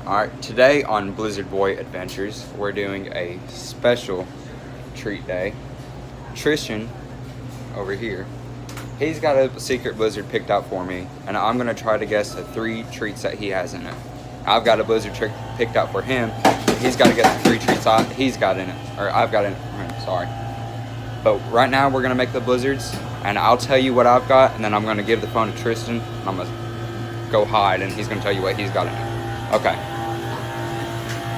Alright, today on Blizzard Boy Adventures, we're doing a special treat day. Tristan, over here, he's got a secret Blizzard picked out for me, and I'm going to try to guess the 3 treats that he has in it. I've got a Blizzard trick picked out for him. He's got to guess the 3 treats he's got in it, or I've got in it for him, sorry. But right now, we're going to make the Blizzards, and I'll tell you what I've got, and then I'm going to give the phone to Tristan, and I'm going to go hide, and he's going to tell you what he's got in it. Okay.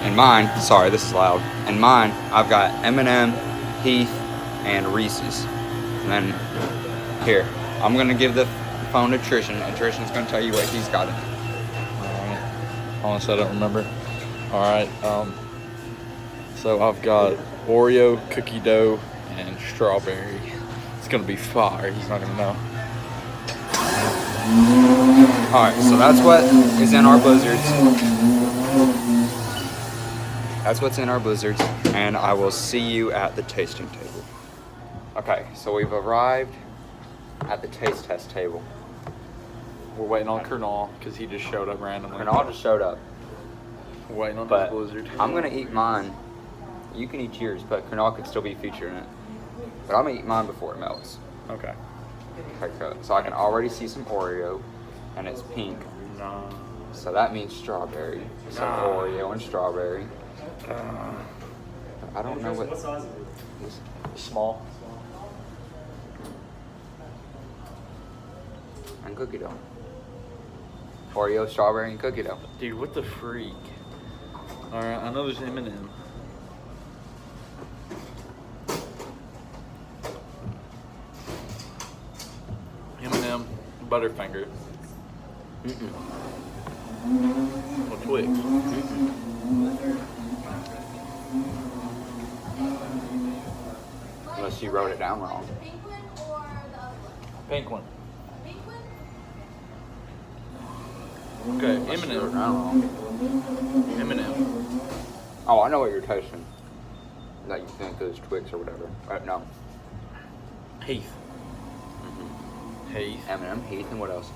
In mine, sorry, this is loud. In mine, I've got M&M, Heath, and Reese's. And then, here, I'm going to give the phone to Tristan, and Tristan's going to tell you what he's got in it. Alright. Honestly, I don't remember. Alright, so I've got Oreo, cookie dough, and strawberry. It's going to be fire. He's not going to know. Alright, so that's what is in our Blizzards. That's what's in our Blizzards, and I will see you at the tasting table. Okay, so we've arrived at the taste test table. We're waiting on Krunal because he just showed up randomly. Krunal just showed up. We're waiting on But this Blizzard. I'm gonna eat mine. You can eat yours, but Krunal could still be featured in it. But I'm gonna eat mine before it melts. Okay. Okay, so I can already see some Oreo, and it's pink. No. So that means strawberry. So Oreo and strawberry. I don't know what size is it? Small. And cookie dough. Oreo, strawberry, and cookie dough. Dude, what the freak? Alright, I know there's M&M. M&M, Butterfinger. Or Twix. Unless you wrote it down wrong. Pink one. Okay, Unless you wrote it down M&M. wrong. M&M. Oh, I know what you're tasting. That you think is Twix or whatever. No. Heath. Heath. M&M, Heath, and what else?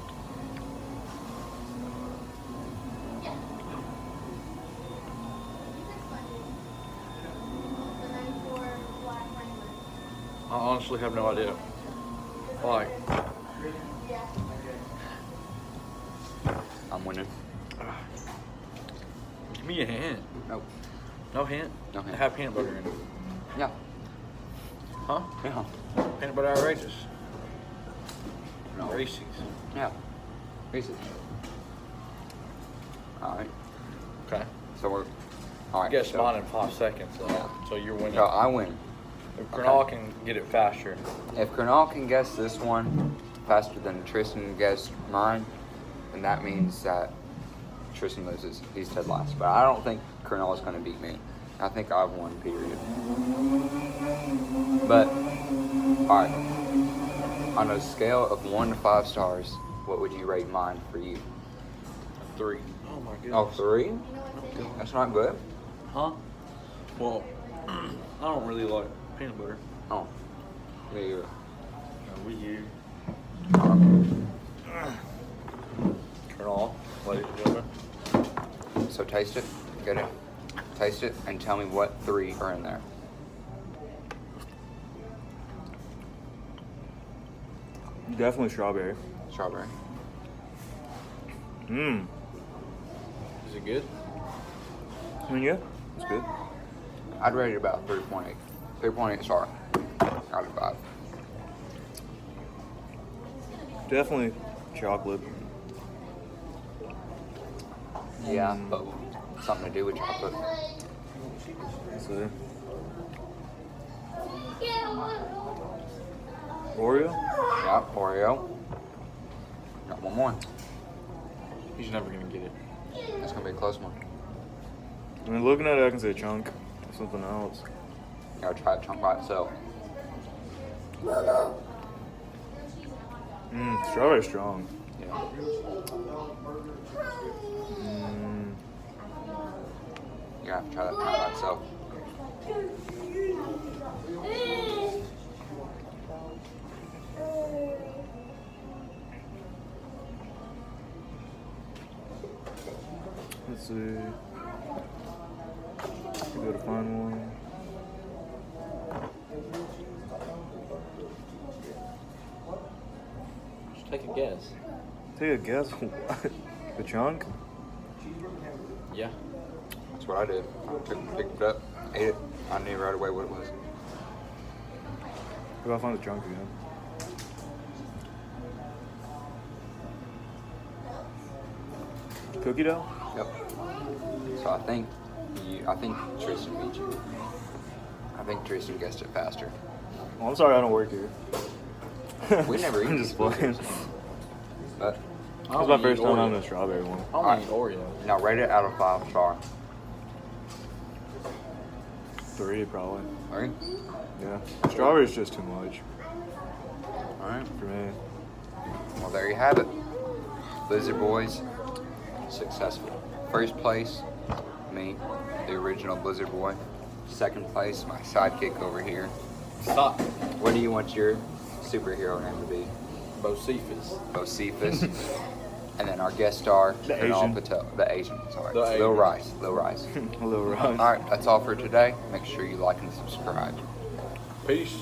I honestly have no idea. Like, I'm winning. give me a hint. Nope. No hint? No hint. I have peanut butter in it. Yeah. Huh? Yeah. Peanut butter outrageous. No. Reese's. Yeah. Reese's. Alright. Okay. So we're... Alright. Guess so, mine in 5 seconds, so you're winning. So I win. If Krunal can get it faster. If Krunal can guess this one faster than Tristan guessed mine, then that means that Tristan loses. He's dead last. But I don't think Krunal is going to beat me. I think I've won, period. But, alright. On a scale of 1 to 5 stars, what would you rate mine for you? 3. Oh my goodness. Oh, 3? That's not good. Huh? Well, I don't really like peanut butter. Oh. Me either. You. Krunal, ladies and gentlemen. So taste it. Get it. Taste it and tell me what 3 are in there. Definitely strawberry. Strawberry. Mmm. Is it good? I mean, yeah, it's good. I'd rate it about 3.8. 3.8 star out of 5. Definitely chocolate. Yeah, but something to do with chocolate. So, Oreo? Yeah, Oreo. Got one more. He's never gonna get it. That's gonna be a close one. I mean, looking at it, I can say chunk. Something else. You gotta try a chunk by itself. Mmm, strawberry strong. Yeah. Mmm. You have to try that chunk by itself. Let's see. Go to find one. Just take a guess. Take a guess. What? The chunk? Yeah. That's what I did. I picked it up, ate it. I knew right away what it was. If I find the chunk again. Cookie dough? Yep. So I think Tristan beat you. I think Tristan guessed it faster. Oh, I'm sorry I don't work here. We never eat I'm these just playing. blizzards. But This is my first time having a strawberry one. I don't eat Oreo. now rate it out of 5 star. 3 probably. All right. Yeah. Strawberry's just too much All right. for me. Well, there you have it. Blizzard Boys, successful. First place, me, the original Blizzard Boy. Second place, my sidekick over here. Stop. What do you want your superhero name to be? Bocephus. Bocephus. And then our guest star, The Krunal Asian. Patel. The Asian, sorry. The Lil Asian. Rice. Lil Rice. A little All rough. right, that's all for today. Make sure you like and subscribe. Peace.